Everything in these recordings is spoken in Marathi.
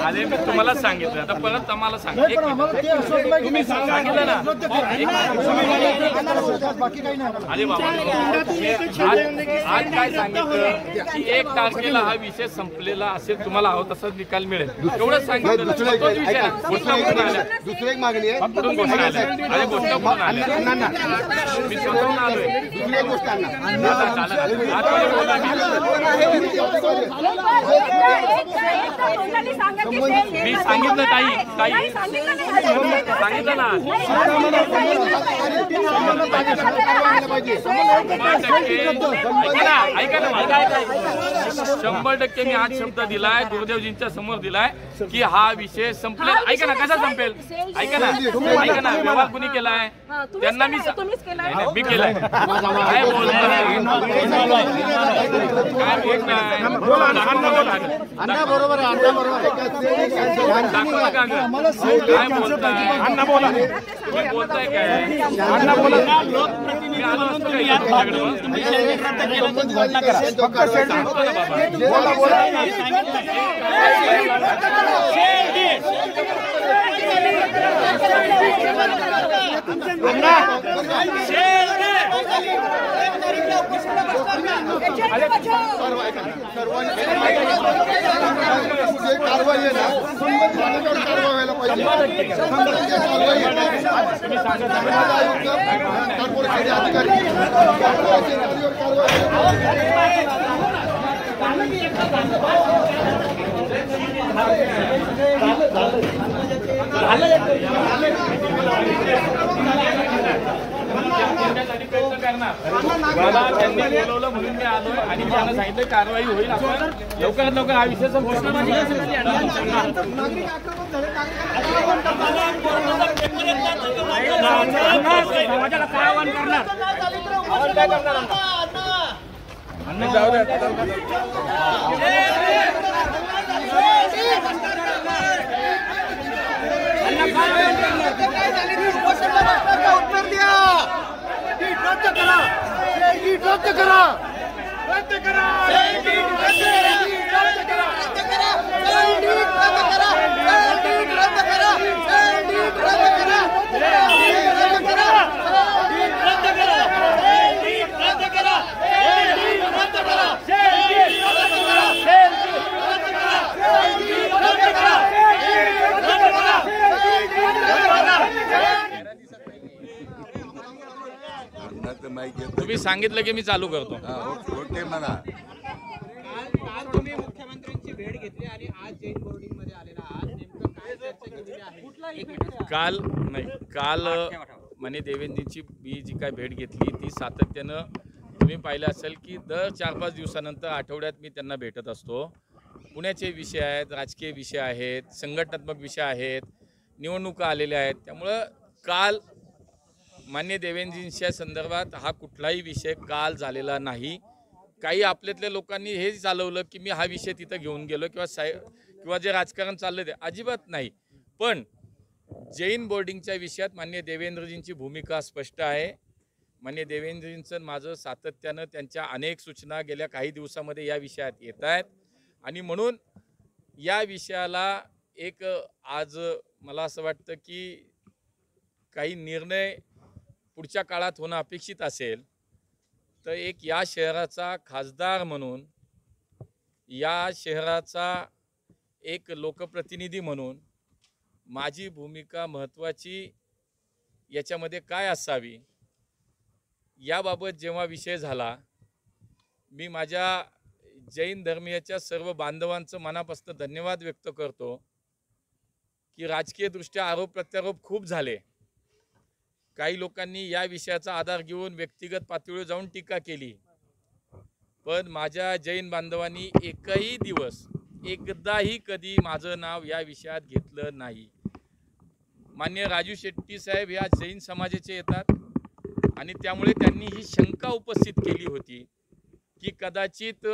अरे मी तुम्हाला सांगितलं आता परत आम्हाला सांगा तुम्ही सांगितलं ना अरे बाबा आज काय सांगितलं की 1 तारखेला हा विषय संपलेला असेल तुम्हाला हवं तसंच निकाल मिळेल एवढंच सांगितलं दुसरी एक मागणी आहे कुठून घोषणा आल्या अरे घोषणा कुठून आल्या मी स्वतःहून आलोय दुसरी एक गोष्ट मी सांगितलं ताई सांगितलं ना 100% मी आज शब्द दिलाय गुरुदेवजींच्या समोर दिलाय की हा विषय संपलेला ऐका ना कसा संपेल ऐका ना व्यवहार कुणी केलाय त्यांना मी केलाय काय बोलताय अण्णा बरोबर आहे अण्णा बरोबर काय बोलताय अण्णा बोला तुम्ही बोलताय काय अण्णा बोला मी आलो असतो कारवाई आहे ना व्हायला पाहिजे त्यांनी बोलवलं म्हणून मी आलोय आणि मला सांगितलं कारवाई होईल आपण लवकरात लवकर हा विषय जाऊ द्या उत्तर द्या रद्द करा तुम्ही सांगितलं की मी चालू करतो ओके म्हणा तुम्ही मुख्यमंत्र्यांची भेट घेतली आणि आज जैन बोर्डिंग मध्ये आलेला आहात नेमकं काय चर्चा केलेली आहे काल माननीय देवेंद्रजींची मी जी काय भेट घेतली ती सातत्यानं तुम्ही पाहिलं असेल की दर 4-5 दिवसानंतर आठवड्यात मी त्यांना भेटत असतो पुण्याचे विषय आहेत राजकीय विषय आहेत संघटनात्मक विषय आहेत निवडणुका आलेल्या आहेत त्यामुळं काल मान्य देवेंद्रजींच्या संदर्भात हा कुठलाही विषय काल झालेला नाही काही आपल्यातल्या लोकांनी हे चालवलं की मी हा विषय तिथं घेऊन गेलो किंवा जे राजकारण चाललं ते अजिबात नाही पण जैन बोर्डिंगच्या विषयात मान्य देवेंद्रजींची भूमिका स्पष्ट आहे मान्य देवेंद्रजींचं माझं सातत्यानं त्यांच्या अनेक सूचना गेल्या काही दिवसामध्ये या विषयात येत आहेत आणि म्हणून या विषयाला एक आज मला असं वाटतं की काही निर्णय पुढच्या काळात होणं अपेक्षित असेल तर एक या शहराचा खासदार म्हणून या शहराचा एक लोकप्रतिनिधी म्हणून माझी भूमिका महत्त्वाची याच्यामध्ये काय असावी याबाबत जेव्हा विषय झाला मी माझ्या जैन धर्मीयाच्या सर्व बांधवांचं मनापासून धन्यवाद व्यक्त करतो की राजकीयदृष्ट्या आरोप प्रत्यारोप खूप झाले काही लोकांनी या विषयाचा आधार घेऊन व्यक्तिगत पातळीवर जाऊन टीका केली पण माझ्या जैन बांधवांनी एकही दिवस एकदाही कधी माझं नाव या विषयात घेतलं नाही मान्य राजू शेट्टी साहेब या जैन समाजाचे येतात आणि त्यामुळे त्यांनी ही शंका उपस्थित केली होती की कदाचित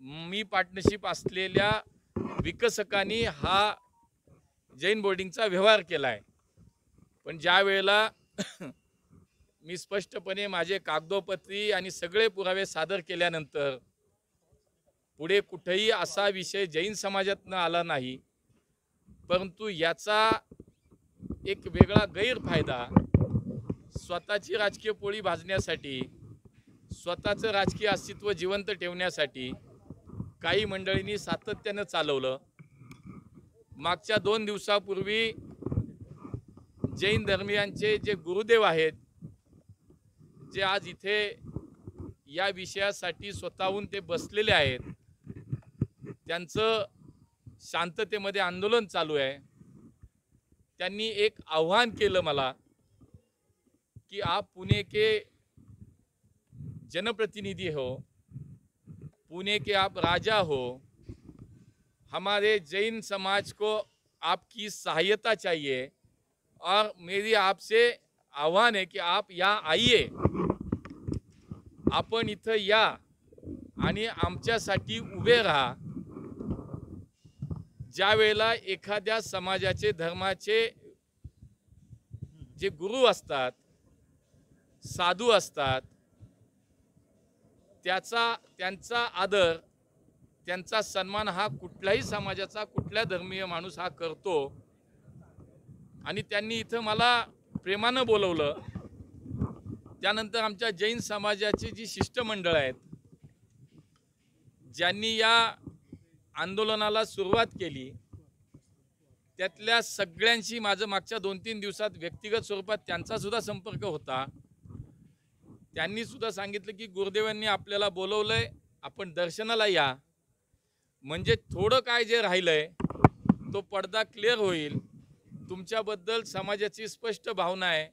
मी पार्टनरशिप असलेल्या विकसकांनी हा जैन बोर्डिंगचा व्यवहार केला आहे पण ज्या वेळेला मी स्पष्टपणे माझे कागदोपत्री आणि सगळे पुरावे सादर केल्यानंतर पुढे कुठेही असा विषय जैन समाजातनं आला नाही परंतु याचा एक वेगळा गैरफायदा स्वतःची राजकीय पोळी भाजण्यासाठी, स्वतःचं राजकीय अस्तित्व जिवंत ठेवण्यासाठी काही मंडळींनी सातत्यानं चालवलं. मागच्या 2 दिवसापूर्वी जैन धर्मीयांचे जे गुरुदेव आहेत, जे आज इथे या विषयासाठी स्वतःहून ते बसलेले आहेत, त्यांचं शांततेमध्ये आंदोलन चालू आहे. त्यांनी एक आव्हान केलं मला कि आप पुणे के जनप्रतिनिधि हो, पुणे के आप राजा हो, हमारे जैन समाज को आपकी सहायता चाहिए और मेरी आपसे आह्वान है कि आप यहाँ आइए, आपण इथं या आणि आमच्यासाठी उभे राहा. ज्या वेळेला एखाद्या समाजाचे धर्माचे जे गुरु असतात, साधू असतात, त्यांचा आदर, त्यांचा सन्मान हा कुठल्याही समाजाचा, कुठल्या धर्मीय माणूस हा करतो. आणि त्यांनी इथं मला प्रेमानं बोलवलं. त्यानंतर आमच्या जैन समाजाची जी शिष्टमंडळ आहेत, ज्यांनी या आंदोलनाला सुरुवात केली, त्यातल्या सगळ्यांशी माझं मागच्या 2-3 दिवसात व्यक्तिगत स्वरूपात त्यांचा सुद्धा संपर्क होता. त्यांनी सुद्धा सांगितलं की गुरुदेवांनी आपल्याला बोलवलंय, आपण दर्शनाला या, म्हणजे थोडं काय जे राहिलंय तो पडदा क्लिअर होईल. तुमच्याबद्दल समाजाची स्पष्ट भावना आहे.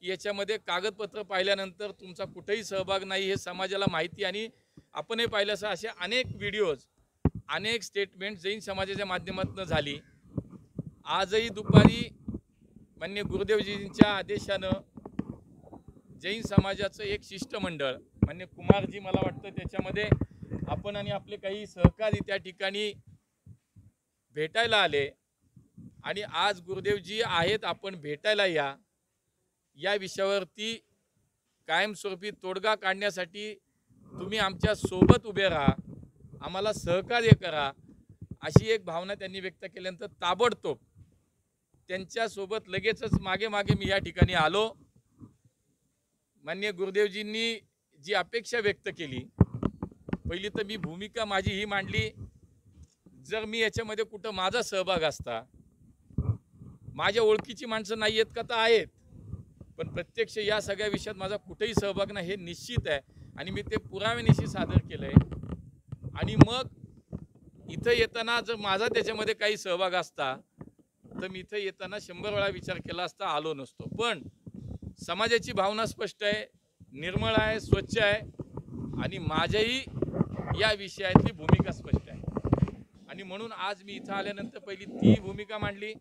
याच्यामध्ये कागदपत्र पाहिल्यानंतर तुमचा कुठेही सहभाग नाही हे समाजाला माहिती, आणि आपणही पाहिलं असे अनेक व्हिडिओज, अनेक स्टेटमेंट जैन समाजाच्या माध्यमातून झाली. आजही दुपारी माननीय गुरुदेवजींच्या आदेशानं जैन समाजाचं एक शिष्टमंडळ, माननीय कुमारजी मला वाटतं त्याच्यामध्ये आपण आणि आपले काही सहकारी त्या ठिकाणी भेटायला आले. आणि आज गुरुदेवजी आहेत, आपण भेटायला या, या विषयावरती कायमस्वरूपी तोडगा काढण्यासाठी तुम्ही आमच्या सोबत उभे राहा, आम्हाला सहकार्य करा, अशी एक भावना त्यांनी व्यक्त केल्यानंतर ताबडतोब त्यांच्यासोबत लगेचच मागे मी या ठिकाणी आलो. माननीय गुरुदेवजींनी जी अपेक्षा व्यक्त केली, पहिली तर मी भूमिका माझी ही मांडली, जर मी याच्यामध्ये कुठं माझा सहभाग असता, माझ्या ओळखीची माणसं नाही आहेत का, तर आहेत, पण प्रत्यक्ष या सगळ्या विषयात माझा कुठेही सहभाग नाही हे निश्चित आहे. आणि मी ते पुराव्यानिशी सादर केलंय. आणि मग इथं येताना जर माझा त्याच्यामध्ये काही सहभाग असता तर मी इथं येताना 100 वेळा विचार केला असता, आलो नसतो. पण समाजाची भावना स्पष्ट आहे, निर्मळ आहे, स्वच्छ आहे, आणि माझ्याही या विषयातली भूमिका स्पष्ट आहे. आणि म्हणून आज मी इथं आल्यानंतर पहिली ती भूमिका मांडली.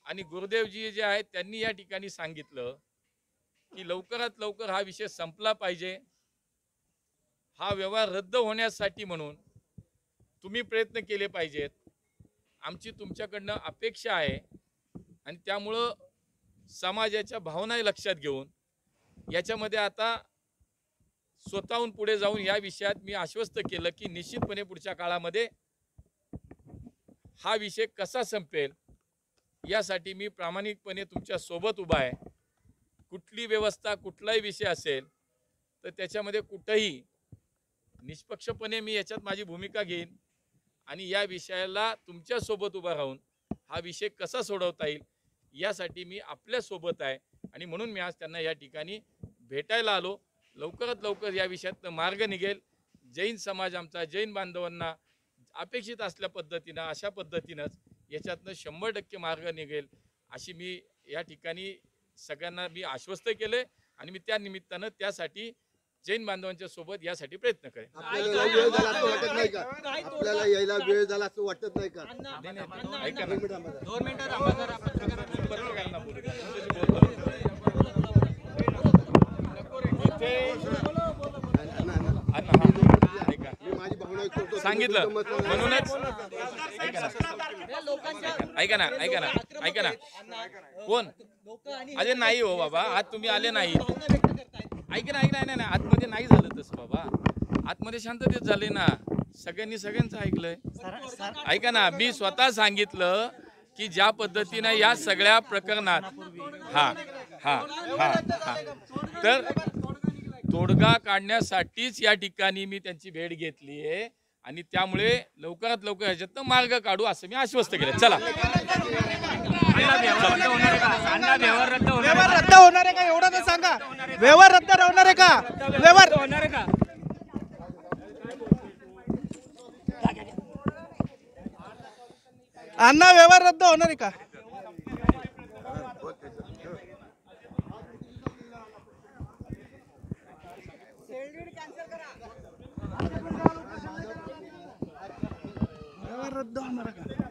आणि गुरुदेवजी जे आहेत त्यांनी या ठिकाणी सांगितलं की लवकरात लवकर हा विषय संपला पाहिजे, हा व्यवहार रद्द होण्यासाठी म्हणून तुम्ही प्रयत्न केले पाहिजेत, आमची तुमच्याकडनं अपेक्षा आहे. आणि त्यामुळं समाजाच्या भावना लक्षात घेऊन याच्यामध्ये आता स्वतःहून पुढे जाऊन या विषयात मी आश्वस्त केलं की निश्चितपणे पुढच्या काळामध्ये हा विषय कसा संपेल यासाठी मी प्रामाणिकपणे तुमच्या सोबत उभा आहे. कुठली व्यवस्था, कुठलाही विषय असेल तर त्याच्यामध्ये कुठेही निष्पक्षपणे मी याच्यात माझी भूमिका घेईन, आणि या विषयाला तुमच्या सोबत उभा राहून हा विषय कसा सोडवता येईल यासाठी मी आपल्या सोबत आहे. आणि म्हणून मी आज त्यांना या ठिकाणी भेटायला आलो. लवकरात लवकर या विषयातनं मार्ग निघेल. जैन समाज आमचा, जैन बांधवांना अपेक्षित असल्या पद्धतीनं, अशा पद्धतीनंच याच्यातनं 100% मार्ग निघेल अशी मी या ठिकाणी सगळ्यांना मी आश्वस्त केले. आणि मी त्या निमित्तानं त्यासाठी जैन बांधवांच्या सोबत यासाठी प्रयत्न करेन. आपल्याला वेळ झाला असं वाटत नाही का? आपल्याला यायला वेळ झाला असं वाटत नाही का? ऐका ना, 2 मिनिटं थांबा जरा. पत्रकारांना बोलू द्या. तुमच्याशी बोलतो. इथे ऐका, मी माझी भावना व्यक्त करतो. सांगितलं म्हणूनच ऐका ना कोण अरे नाही हो बाबा, आज तुम्ही आले नाही. ऐका ना, आतमध्ये नाही झालं तसं बाबा, आतमध्ये शांततेत झाले ना, सगळ्यांनी सगळ्यांचं ऐकलंय. ऐका ना, मी स्वतः सांगितलं की ज्या पद्धतीनं या सगळ्या प्रकरणात हा हा हा हा तर तोडगा काढण्यासाठीच या ठिकाणी मी त्यांची भेट घेतली आहे आणि त्यामुळे लवकरात लवकर ह्याच्यातनं मार्ग काढू असं मी आश्वस्त केलं. चला व्यवहार रद्द होणार आहे का एवढं तर सांगा. व्यवहार रद्द होणार आहे का? व्यवहार होणार आहे का? अण्णा व्यवहार रद्द होणार आहे का? व्यवहार रद्द होणार आहे का?